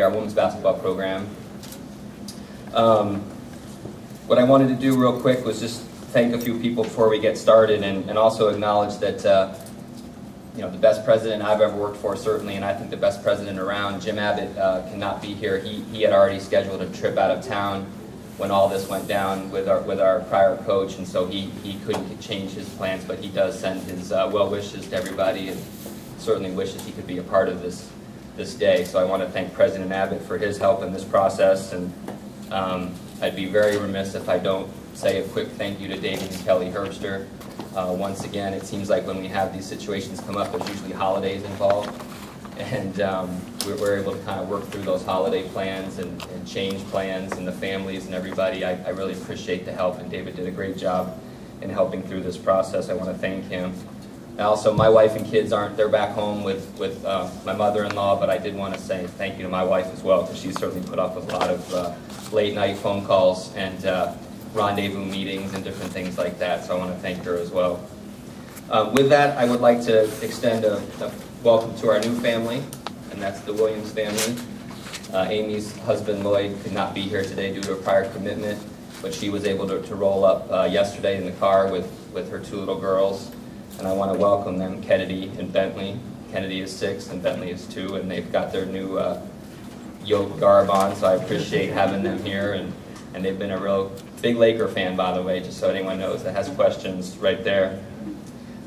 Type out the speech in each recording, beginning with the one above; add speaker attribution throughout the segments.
Speaker 1: our women's basketball program. What I wanted to do real quick was just thank a few people before we get started, and also acknowledge that you know, the best president I've ever worked for, certainly, and I think the best president around, Jim Abbott, cannot be here. He had already scheduled a trip out of town when all this went down with our prior coach, and so he couldn't change his plans, but he does send his well wishes to everybody, and certainly wishes he could be a part of this day. So I want to thank President Abbott for his help in this process, and I'd be very remiss if I don't say a quick thank you to David and Kelly Herbster. Once again, it seems like when we have these situations come up, there's usually holidays involved, and we're able to kind of work through those holiday plans and change plans, and the families and everybody. I really appreciate the help, and David did a great job in helping through this process. I want to thank him. And also, my wife and kids they're back home with my mother-in-law, but I did want to say thank you to my wife as well, because she's certainly put up with a lot of late-night phone calls and rendezvous meetings and different things like that, so I want to thank her as well. With that, I would like to extend a welcome to our new family, and that's the Williams family. Amy's husband, Lloyd, could not be here today due to a prior commitment, but she was able to roll up yesterday in the car with her two little girls, and I want to welcome them, Kennedy and Bentley. Kennedy is 6 and Bentley is 2, and they've got their new yoke garb on, so I appreciate having them here, and they've been a real big Laker fan, by the way, just so anyone knows that has questions right there.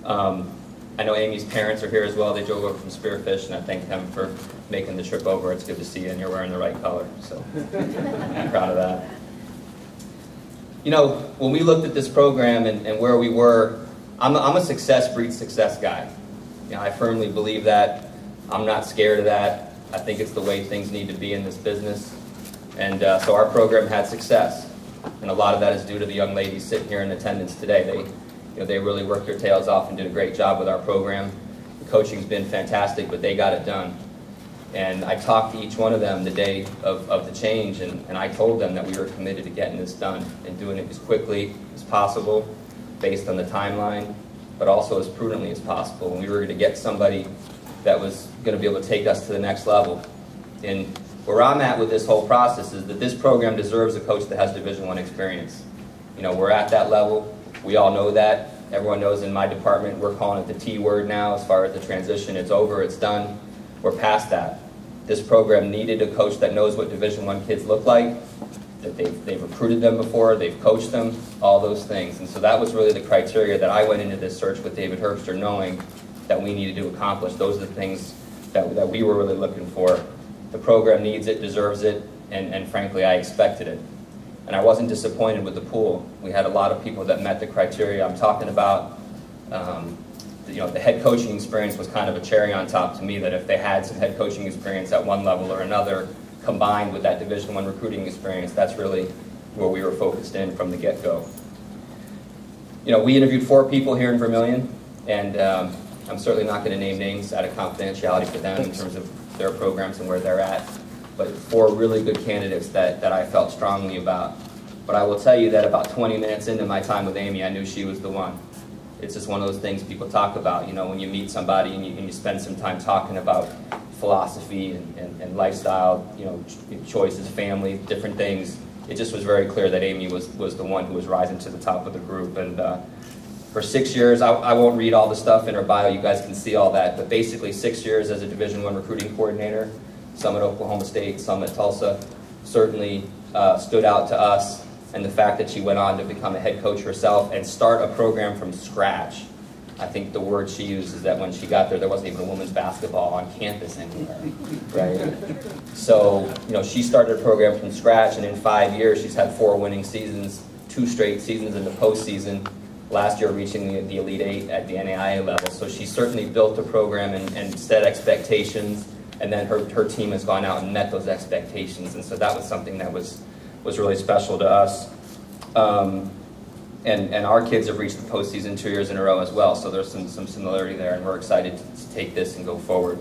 Speaker 1: I know Amy's parents are here as well. They drove over from Spearfish, and I thank them for making the trip over. It's good to see you, and you're wearing the right color, so I'm proud of that. You know, when we looked at this program and where we were, I'm a success breeds success guy. You know, I firmly believe that. I'm not scared of that. I think it's the way things need to be in this business. And so our program had success, and a lot of that is due to the young ladies sitting here in attendance today. They really worked their tails off and did a great job with our program. The coaching's been fantastic, but they got it done. And I talked to each one of them the day of the change, and I told them that we were committed to getting this done and doing it as quickly as possible, based on the timeline, but also as prudently as possible. And we were going to get somebody that was going to be able to take us to the next level. And where I'm at with this whole process is that this program deserves a coach that has Division I experience. You know, we're at that level. We all know that. Everyone knows in my department we're calling it the T word now as far as the transition. It's over, it's done. We're past that. This program needed a coach that knows what Division I kids look like, that they've recruited them before, they've coached them, all those things. And so that was really the criteria that I went into this search with David Herbster, knowing that we needed to accomplish. Those are the things that we were really looking for. The program needs it, deserves it, and frankly, I expected it. And I wasn't disappointed with the pool. We had a lot of people that met the criteria I'm talking about. You know, the head coaching experience was kind of a cherry on top to me, that if they had some head coaching experience at one level or another, combined with that Division I recruiting experience, that's really where we were focused in from the get-go. You know, we interviewed 4 people here in Vermilion, and I'm certainly not going to name names out of confidentiality for them in terms of their programs and where they're at, but 4 really good candidates that I felt strongly about. But I will tell you that about 20 minutes into my time with Amy, I knew she was the one. It's just one of those things people talk about, you know, when you meet somebody and you spend some time talking about philosophy and lifestyle, you know, choices, family, different things. It just was very clear that Amy was the one who was rising to the top of the group. And for 6 years, I won't read all the stuff in her bio, you guys can see all that, but basically 6 years as a Division I recruiting coordinator, some at Oklahoma State, some at Tulsa, certainly stood out to us. And the fact that she went on to become a head coach herself and start a program from scratch. I think the word she used is that when she got there wasn't even a women's basketball on campus anywhere, right? So, you know, she started a program from scratch, and in 5 years she's had 4 winning seasons, 2 straight seasons in the postseason, last year reaching the Elite 8 at the NAIA level. So she certainly built a program and set expectations, and then her team has gone out and met those expectations, and so that was something that was really special to us. And our kids have reached the postseason 2 years in a row as well, so there's some similarity there, and we're excited to take this and go forward.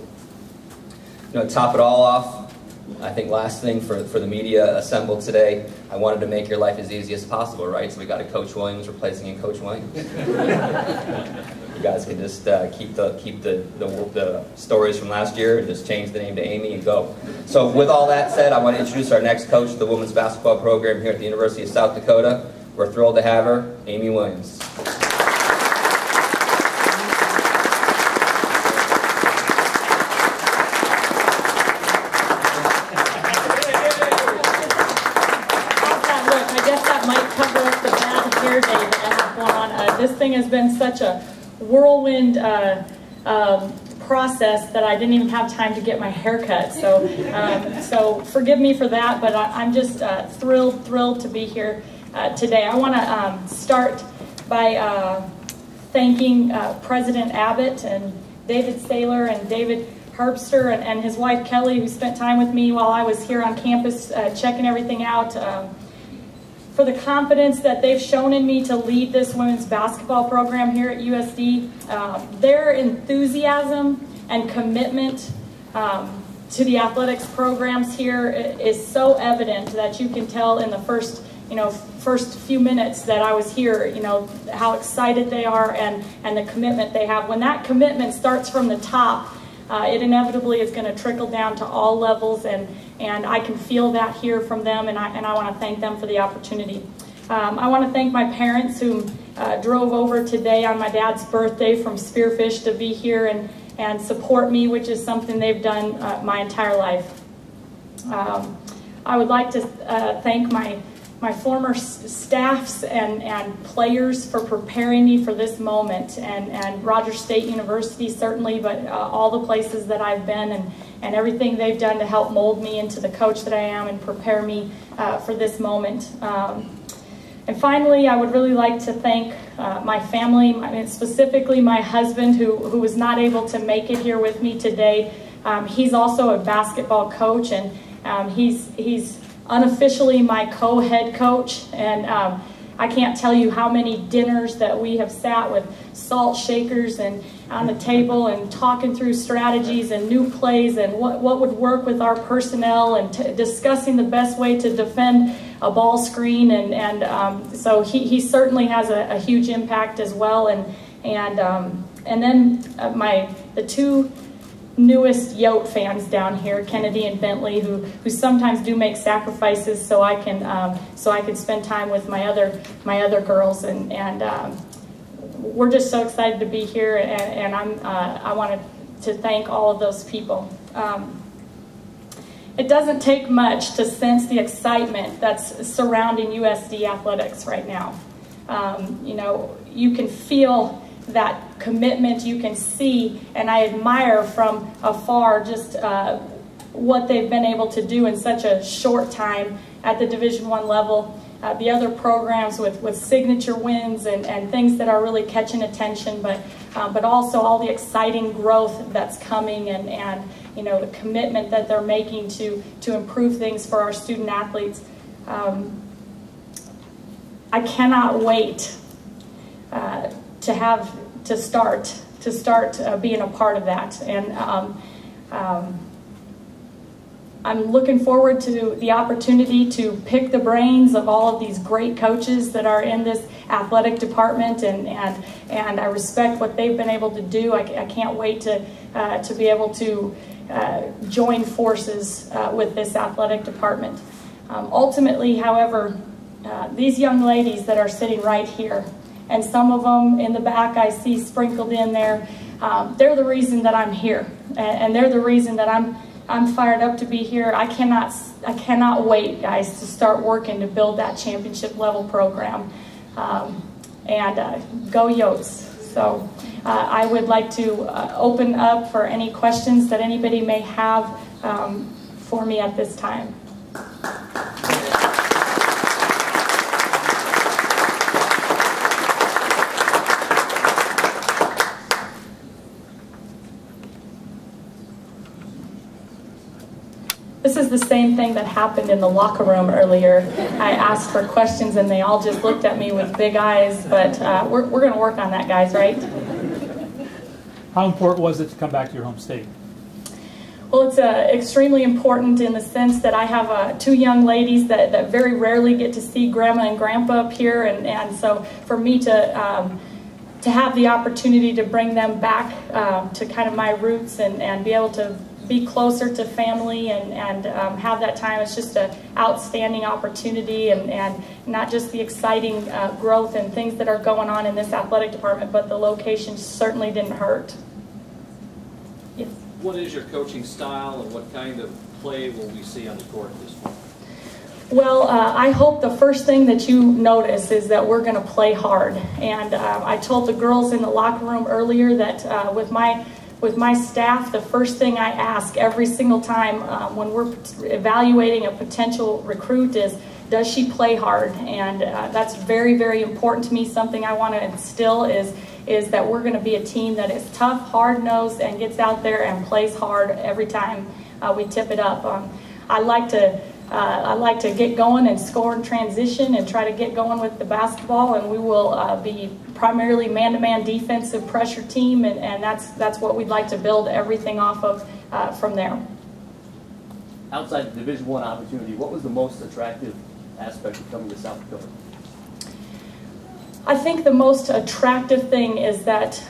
Speaker 1: You know, to top it all off, I think last thing for the media assembled today, I wanted to make your life as easy as possible, right? So we got a Coach Williams replacing in Coach Williams. You guys can just keep the stories from last year and just change the name to Amy and go. So with all that said, I want to introduce our next coach of the women's basketball program here at the University of South Dakota. We're thrilled to have her, Amy Williams.
Speaker 2: This thing has been such a whirlwind process that I didn't even have time to get my hair cut. So, so forgive me for that, but I'm just thrilled to be here today. I want to start by thanking President Abbott and David Sayler and David Herbster and his wife Kelly, who spent time with me while I was here on campus checking everything out. For the confidence that they've shown in me to lead this women's basketball program here at USD. Their enthusiasm and commitment to the athletics programs here is so evident that you can tell in the first few minutes that I was here, how excited they are and the commitment they have. When that commitment starts from the top, it inevitably is going to trickle down to all levels, and I can feel that here from them, and I want to thank them for the opportunity. I want to thank my parents who drove over today on my dad's birthday from Spearfish to be here and support me, which is something they've done my entire life. I would like to thank my former staffs and players for preparing me for this moment, and Rogers State University certainly, but all the places that I've been and everything they've done to help mold me into the coach that I am and prepare me for this moment. And finally, I would really like to thank my family, specifically my husband who was not able to make it here with me today. He's also a basketball coach, and he's unofficially my co-head coach, and I can't tell you how many dinners that we have sat with salt shakers and on the table and talking through strategies and new plays and what would work with our personnel and discussing the best way to defend a ball screen, and so he certainly has a huge impact as well, and then the two newest Yote fans down here, Kennedy and Bentley, who sometimes do make sacrifices so I can spend time with my other girls, and we're just so excited to be here, and I wanted to thank all of those people. It doesn't take much to sense the excitement that's surrounding USD athletics right now. You can feel that commitment, you can see, and I admire from afar just what they've been able to do in such a short time at the Division I level. The other programs with signature wins and things that are really catching attention, but also all the exciting growth that's coming, and the commitment that they're making to improve things for our student athletes. I cannot wait to start being a part of that, and I'm looking forward to the opportunity to pick the brains of all of these great coaches that are in this athletic department, and I respect what they've been able to do. I can't wait to be able to join forces with this athletic department. Ultimately, however, these young ladies that are sitting right here, and some of them in the back I see sprinkled in there, they're the reason that I'm here, and they're the reason that I'm fired up to be here. I cannot wait, guys, to start working to build that championship level program, and go Yotes. So I would like to open up for any questions that anybody may have for me at this time. This is the same thing that happened in the locker room earlier. I asked for questions and they all just looked at me with big eyes, but we're going to work on that, guys, right?
Speaker 3: How important was it to come back to your home state?
Speaker 2: Well, it's extremely important in the sense that I have two young ladies that very rarely get to see Grandma and Grandpa up here, and so for me to have the opportunity to bring them back to kind of my roots and be able to be closer to family and have that time, it's just an outstanding opportunity, and not just the exciting growth and things that are going on in this athletic department, but the location certainly didn't hurt. Yes.
Speaker 3: What is your coaching style, and what kind of play will we see on the court this fall?
Speaker 2: Well, I hope the first thing that you notice is that we're going to play hard. And I told the girls in the locker room earlier that with my staff, the first thing I ask every single time when we're evaluating a potential recruit is, does she play hard? And that's very, very important to me. Something I want to instill is that we're going to be a team that is tough, hard-nosed, and gets out there and plays hard every time we tip it up. I like to get going and score in transition and try to get going with the basketball, and we will be primarily man-to-man defensive pressure team, and that's what we'd like to build everything off of from there.
Speaker 4: Outside the Division I opportunity, what was the most attractive aspect of coming to South Dakota?
Speaker 2: I think the most attractive thing is that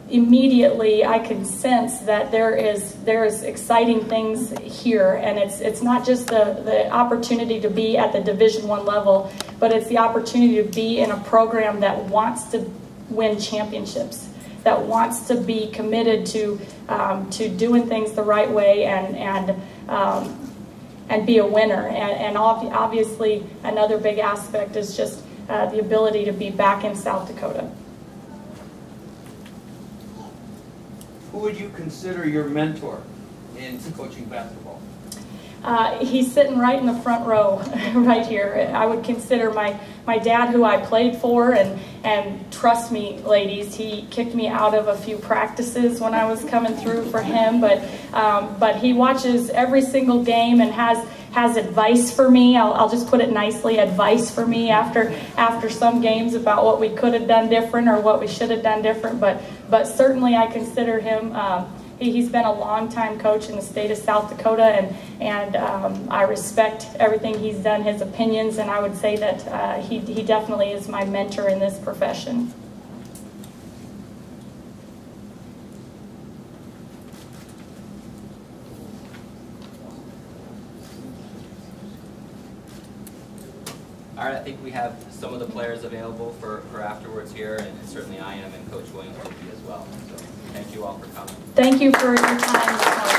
Speaker 2: immediately I can sense that there is exciting things here, and it's not just the opportunity to be at the Division I level, but it's the opportunity to be in a program that wants to win championships, that wants to be committed to doing things the right way and be a winner. And obviously another big aspect is just the ability to be back in South Dakota.
Speaker 5: Who would you consider your mentor in coaching basketball?
Speaker 2: He's sitting right in the front row, right here. I would consider my dad, who I played for, and trust me, ladies, he kicked me out of a few practices when I was coming through for him, but he watches every single game and has advice for me. I'll just put it nicely, advice for me after some games about what we could have done different or what we should have done different, but certainly I consider him, he's been a long-time coach in the state of South Dakota, and I respect everything he's done, his opinions, and I would say that he definitely is my mentor in this profession.
Speaker 1: All right, I think we have some of the players available for afterwards here, and certainly I am, and Coach Williams will be as well. So thank you all for coming.
Speaker 2: Thank you for your time this morning.